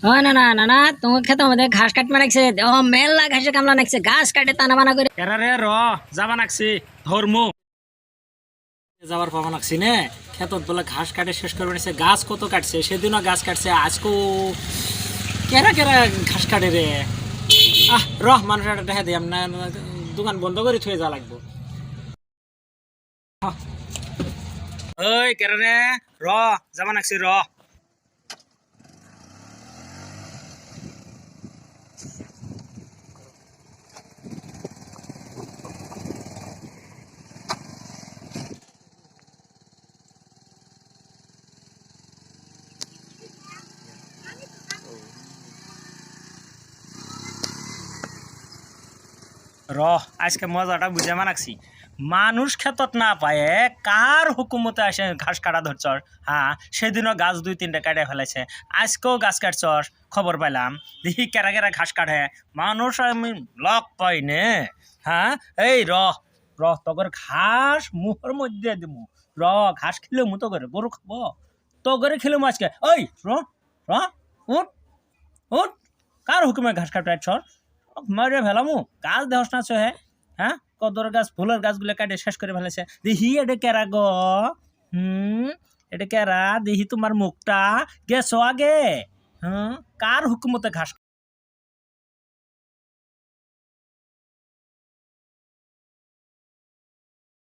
না না না না, তোমার খেতে আমাদের ঘাস কাটতে নাকছে, ও মেলা ঘাসে কামলা নাকছে, ঘাস কাটে টানা বানা করে। এরা রে র যাবা নাকছি ধর্ম যাবার পাবা নাকছি নে খেতত বলে ঘাস কাটে শেষ করবে নিছে। গাছ কত কাটছে, সেদিনও গাছ কাটছে, আজকেও কেরা কেরা ঘাস কাটে রে। মানুষের একটা দেখা দিই আপনার দোকান বন্ধ করে থুয়ে যা লাগবো। ওই কেরা রে র যাবা নাকছি র। আজকে মজাটা বুঝে মানাকছি। মানুষ খেতত না পায়ে কার হুকুমতে আসে ঘাস কাটা ধরছস। হ্যাঁ, সেদিনও গাছ 2-3টা কাটে ফেলেছে, আজকেও গাছ কাটছস খবর পাইলাম। দেখি কেরা কেরা ঘাস কাটে, মানুষ আমি লক পাই নে। হ্যাঁ, এই তগর ঘাস মুখের মধ্যে দিব। ঘাস খেলে মু তো করে গরু খাবো, তো করে খেলে আজকে। ওই র উঠ উঠ, কার হুকুমে ঘাস কাটাচ্ছস? মারে ফেলামু গাছ দেহস না হে। হ্যাঁ, কদর গাছ ফুলের গাছগুলো কাটে শেষ করে ফেলেছে। দেখি এটা কেরা গো? এটা কেরা? দেখি তোমার মুখটা গেছো আগে। কার হুকুমতে ঘাস